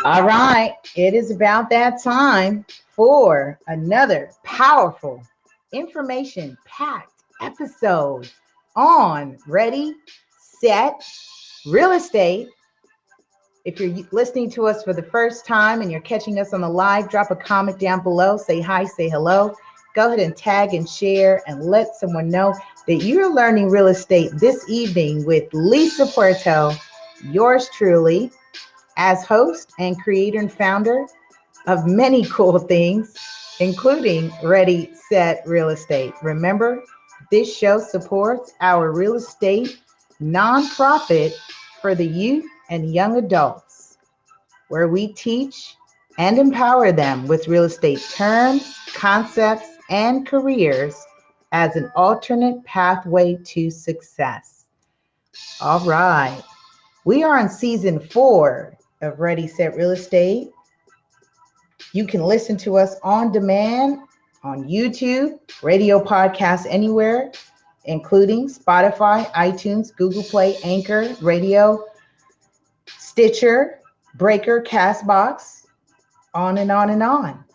All right, it is about that time for another powerful, information-packed episode on Ready, Set, Real Estate. If you're listening to us for the first time and you're catching us on the live, drop a comment down below, say hi, say hello. Go ahead and tag and share and let someone know that you're learning real estate this evening with Lisa Puerto, yours truly, as host and creator and founder of many cool things, including Ready, Set, Real Estate. Remember, this show supports our real estate nonprofit for the youth and young adults, where we teach and empower them with real estate terms, concepts, and careers as an alternate pathway to success. All right, we are on season 4 of Ready, Set, Real Estate. You can listen to us on demand on YouTube, radio podcasts anywhere, including Spotify, iTunes, Google Play, Anchor, Radio, Stitcher, Breaker, Castbox, on and on and on.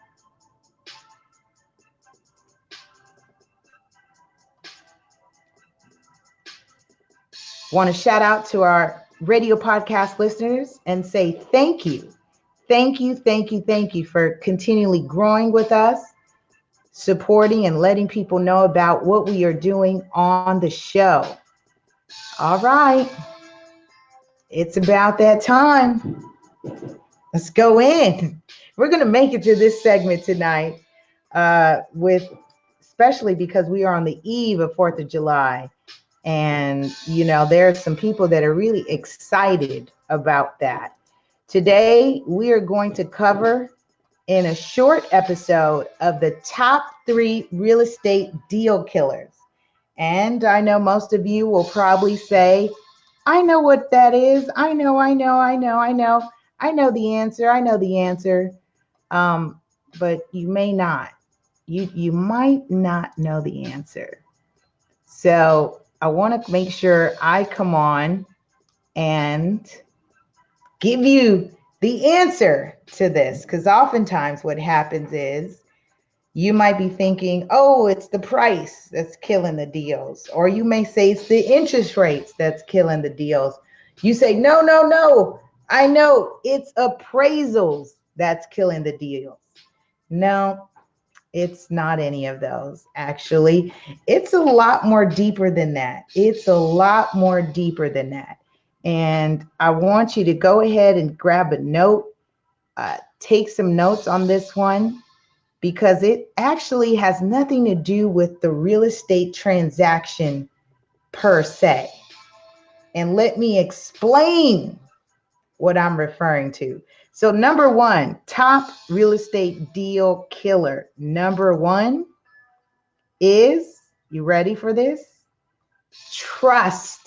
Want to shout out to our radio podcast listeners and say thank you. Thank you for continually growing with us, supporting and letting people know about what we are doing on the show. All right, it's about that time. Let's go in. We're going to make it to this segment tonight, especially because we are on the eve of 4th of July. And, there are some people that are really excited about that. Today, we are going to cover in a short episode of the top 3 real estate deal killers. And I know most of you will probably say, I know what that is. I know the answer. But you may not. You might not know the answer. So I want to make sure I come on and give you the answer to this, because oftentimes what happens is you might be thinking, oh, it's the price that's killing the deals. Or you may say it's the interest rates that's killing the deals. You say, no. I know it's appraisals that's killing the deals. No, it's not any of those. Actually, it's a lot more deeper than that. And I want you to go ahead and grab a note, take some notes on this one, because it actually has nothing to do with the real estate transaction per se. And let me explain what I'm referring to. So number 1, top real estate deal killer. Number 1 is, you ready for this? Trust.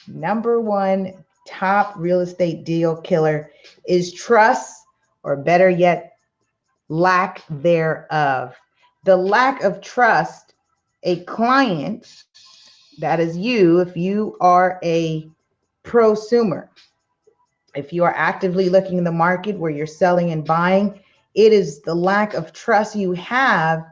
Number one top real estate deal killer is trust, or better yet, lack thereof. The lack of trust a client, that is you, if you are a prosumer, if you are actively looking in the market where you're selling and buying, it is the lack of trust you have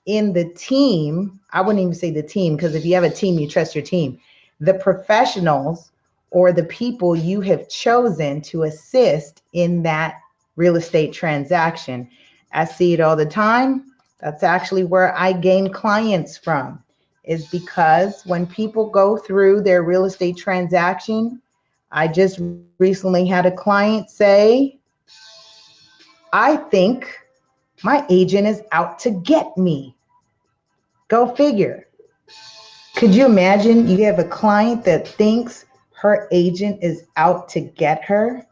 in the team. I wouldn't even say the team, because if you have a team, you trust your team. The professionals or the people you have chosen to assist in that real estate transaction. I see it all the time. That's actually where I gain clients from, is because when people go through their real estate transaction, I just recently had a client say, I think my agent is out to get me. Go figure. Could you imagine you have a client that thinks her agent is out to get her?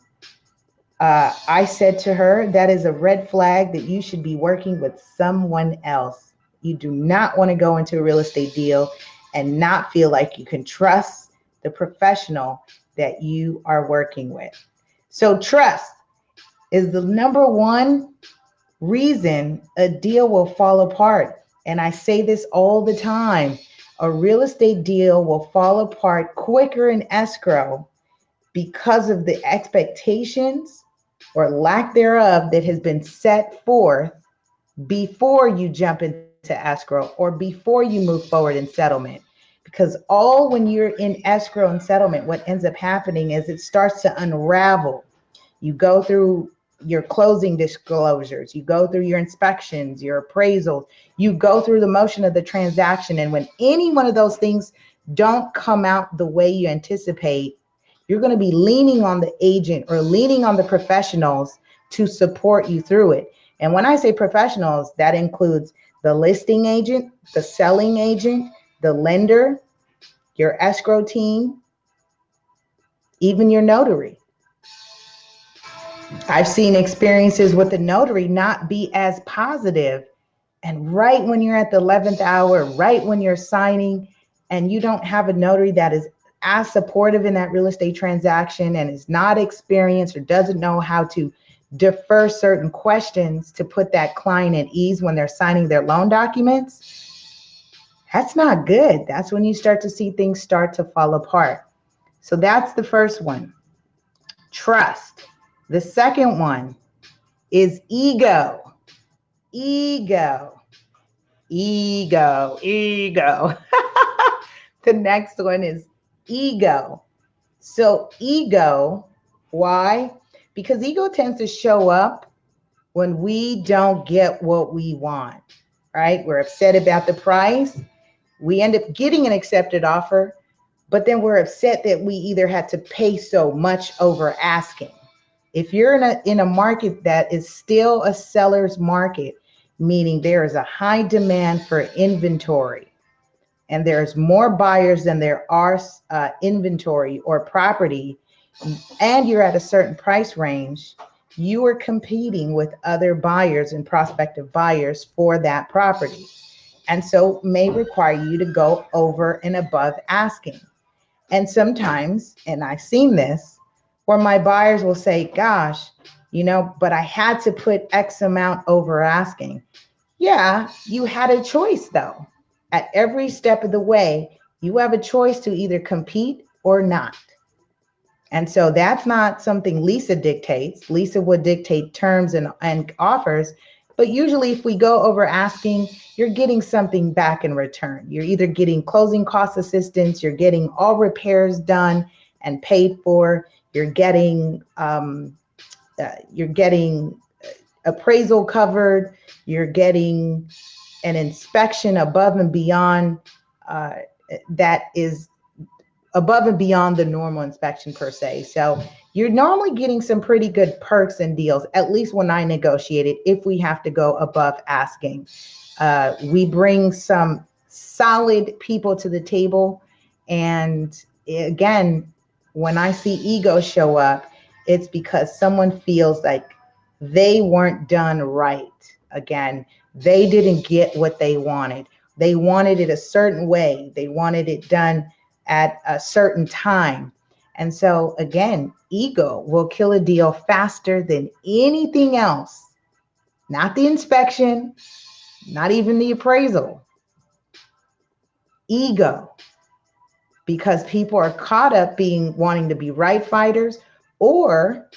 I said to her, that is a red flag that you should be working with someone else. You do not want to go into a real estate deal and not feel like you can trust the professional that you are working with. So trust is the number one reason a deal will fall apart. And I say this all the time. A real estate deal will fall apart quicker in escrow because of the expectations or lack thereof that has been set forth before you jump into escrow or before you move forward in settlement. Because all when you're in escrow and settlement, what ends up happening is it starts to unravel. You go through your closing disclosures, you go through your inspections, your appraisals, you go through the motion of the transaction. And when any one of those things don't come out the way you anticipate, you're going to be leaning on the agent or leaning on the professionals to support you through it. And when I say professionals, that includes the listing agent, the selling agent, the lender, your escrow team, even your notary. I've seen experiences with the notary not be as positive. And right when you're at the 11th hour, right when you're signing, and you don't have a notary that is as supportive in that real estate transaction and is not experienced or doesn't know how to defer certain questions to put that client at ease when they're signing their loan documents, that's not good. That's when you start to see things start to fall apart. So that's the first one, trust. The second one is ego. Ego. The next one is ego. So ego, why? Because ego tends to show up when we don't get what we want, right? We're upset about the price. We end up getting an accepted offer, but then we're upset that we either had to pay so much over asking. If you're in a market that is still a seller's market, meaning there is a high demand for inventory, and there's more buyers than there are inventory or property, and you're at a certain price range, you are competing with other buyers and prospective buyers for that property. And so may require you to go over and above asking. And sometimes, and I've seen this, where my buyers will say, gosh, but I had to put X amount over asking. Yeah, you had a choice though. At every step of the way, you have a choice to either compete or not. And so that's not something Lisa dictates. Lisa would dictate terms and offers, but usually if we go over asking, you're getting something back in return. You're either getting closing cost assistance, you're getting all repairs done and paid for, you're getting appraisal covered, you're getting an inspection above and beyond that is above and beyond the normal inspection per se. So you're normally getting some pretty good perks and deals, at least when I negotiate it, if we have to go above asking. We bring some solid people to the table. And again, when I see ego show up, it's because someone feels like they weren't done right. Again, they didn't get what they wanted. They wanted it a certain way. They wanted it done at a certain time. And so again, ego will kill a deal faster than anything else. Not the inspection, not even the appraisal. Ego, because people are caught up being wanting to be right fighters, or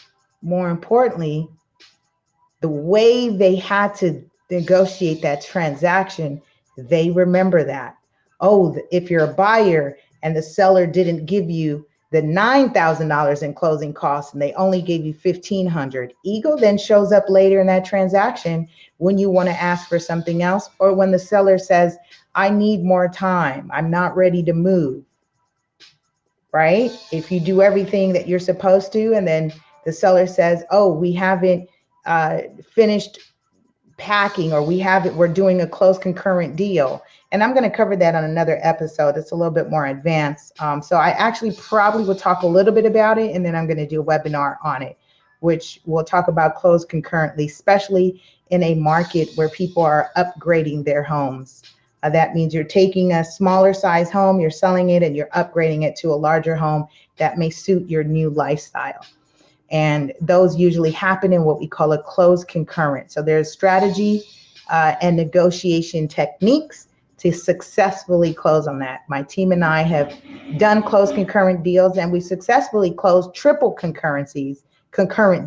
more importantly, the way they had to negotiate that transaction, they remember that. Oh, if you're a buyer and the seller didn't give you the $9,000 in closing costs and they only gave you $1,500, ego then shows up later in that transaction when you want to ask for something else, or when the seller says, I need more time, I'm not ready to move. Right? If you do everything that you're supposed to, and then the seller says, oh, we haven't finished packing, or we're doing a close concurrent deal. And I'm going to cover that on another episode. It's a little bit more advanced. So I actually probably will talk a little bit about it, and then I'm going to do a webinar on it, which will talk about close concurrently, especially in a market where people are upgrading their homes. That means you're taking a smaller size home, you're selling it, and you're upgrading it to a larger home that may suit your new lifestyle. And those usually happen in what we call a close concurrent. So there's strategy and negotiation techniques to successfully close on that. My team and I have done close concurrent deals, and we successfully closed triple concurrent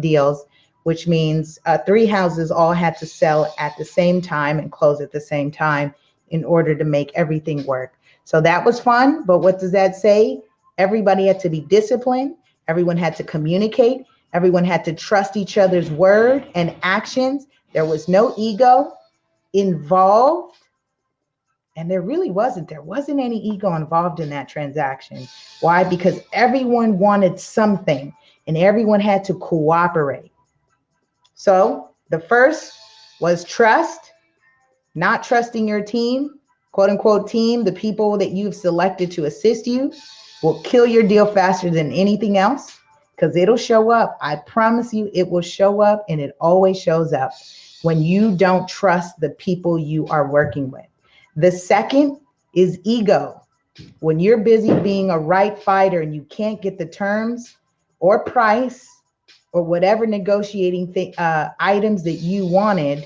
deals, which means 3 houses all had to sell at the same time and close at the same time in order to make everything work. So that was fun, but what does that say? Everybody had to be disciplined. Everyone had to communicate. Everyone had to trust each other's word and actions. There was no ego involved. And there really wasn't. There wasn't any ego involved in that transaction. Why? Because everyone wanted something and everyone had to cooperate. So the first was trust. Not trusting your team, quote unquote team, the people that you've selected to assist you, will kill your deal faster than anything else, because it'll show up. I promise you it will show up, and it always shows up when you don't trust the people you are working with. The second is ego. When you're busy being a right fighter and you can't get the terms or price or whatever negotiating items that you wanted,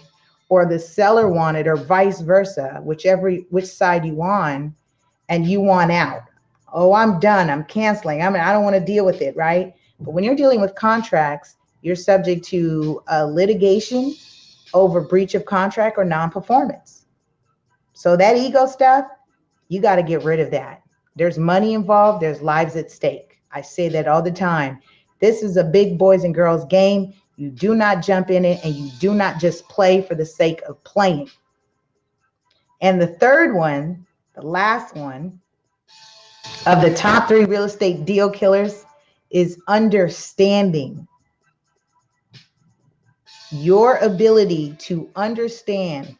or the seller wanted, or vice versa, which side you on, and you want out. Oh, I'm done. I'm canceling. I don't want to deal with it, right? But when you're dealing with contracts, you're subject to litigation over breach of contract or non-performance. So that ego stuff, you got to get rid of that. There's money involved. There's lives at stake. I say that all the time. This is a big boys and girls game. You do not jump in it, and you do not just play for the sake of playing. And the third one, the last one of the top 3 real estate deal killers, is understanding. Your ability to understand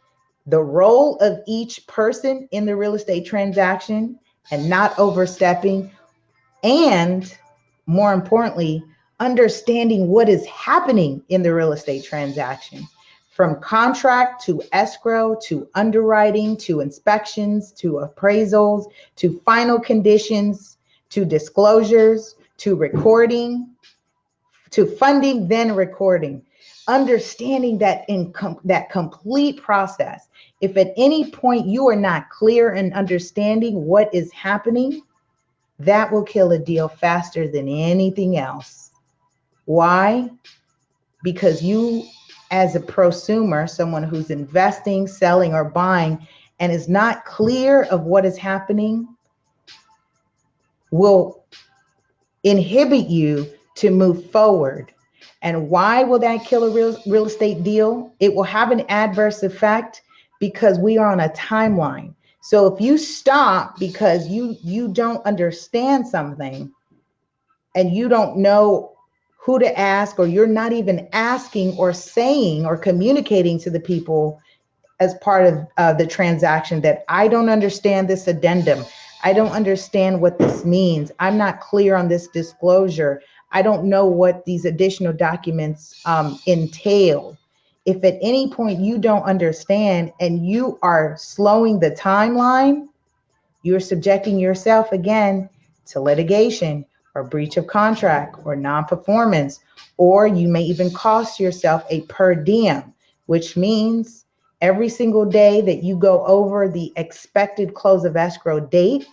the role of each person in the real estate transaction and not overstepping, and more importantly, understanding what is happening in the real estate transaction, from contract to escrow to underwriting to inspections to appraisals to final conditions to disclosures to recording to funding, then recording. Understanding that in that complete process. If at any point you are not clear in understanding what is happening, that will kill a deal faster than anything else. Why? Because you, as a prosumer, someone who's investing, selling, or buying, and is not clear of what is happening, will inhibit you to move forward. And why will that kill a real estate deal? It will have an adverse effect because we are on a timeline. So if you stop because you don't understand something and you don't know who to ask, or you're not even asking or saying or communicating to the people as part of the transaction that I don't understand this addendum. I don't understand what this means. I'm not clear on this disclosure. I don't know what these additional documents entail. If at any point you don't understand and you are slowing the timeline, you're subjecting yourself again to litigation or breach of contract or non-performance, or you may even cost yourself a per diem, which means every single day that you go over the expected close of escrow date,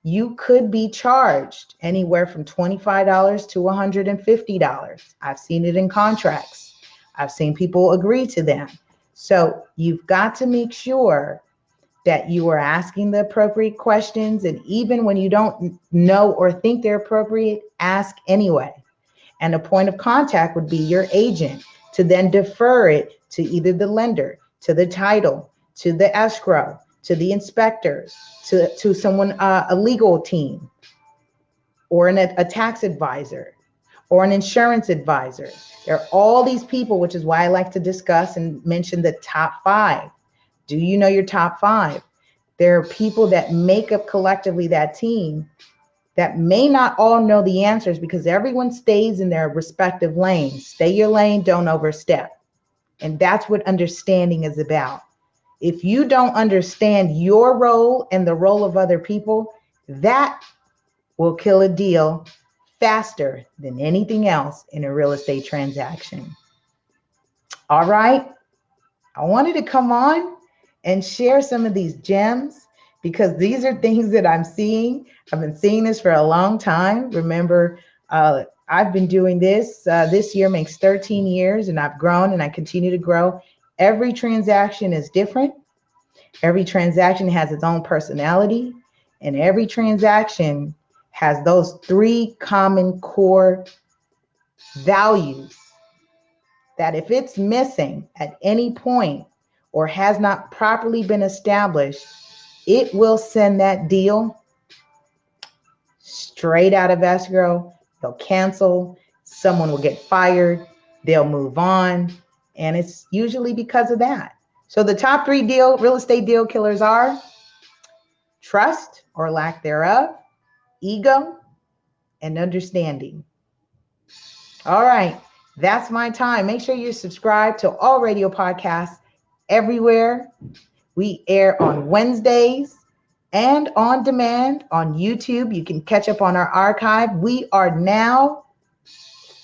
you could be charged anywhere from $25 to $150. I've seen it in contracts. I've seen people agree to them. So you've got to make sure that you are asking the appropriate questions. And even when you don't know or think they're appropriate, ask anyway. And a point of contact would be your agent to then defer it to either the lender, to the title, to the escrow, to the inspectors, to someone, a legal team, or a tax advisor, or an insurance advisor. There are all these people, which is why I like to discuss and mention the top 5. Do you know your top 5? There are people that make up collectively that team that may not all know the answers because everyone stays in their respective lanes. Stay your lane, don't overstep. And that's what understanding is about. If you don't understand your role and the role of other people, that will kill a deal faster than anything else in a real estate transaction. All right. I wanted to come on and share some of these gems because these are things that I'm seeing. I've been seeing this for a long time. Remember, I've been doing this. This year makes 13 years and I've grown and I continue to grow. Every transaction is different. Every transaction has its own personality, and every transaction has those 3 common core values that if it's missing at any point or has not properly been established, it will send that deal straight out of escrow. They'll cancel, someone will get fired, they'll move on, and it's usually because of that. So the top 3 real estate deal killers are trust or lack thereof, ego, and understanding. All right, that's my time. Make sure you subscribe to all radio podcasts everywhere. We air on Wednesdays and on demand on YouTube. You can catch up on our archive. We are now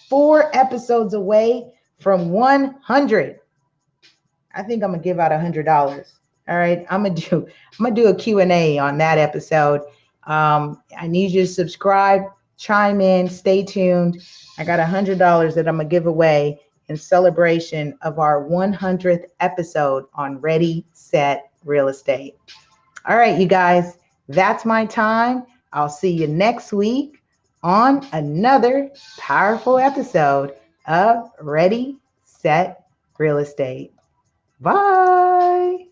4 episodes away from 100. I think I'm gonna give out $100. All right, I'm gonna do a Q&A on that episode. I need you to subscribe, chime in, stay tuned. I got $100 that I'm gonna give away in celebration of our 100th episode on Ready, Set, Real Estate. All right, you guys, that's my time. I'll see you next week on another powerful episode of Ready, Set, Real Estate. Bye.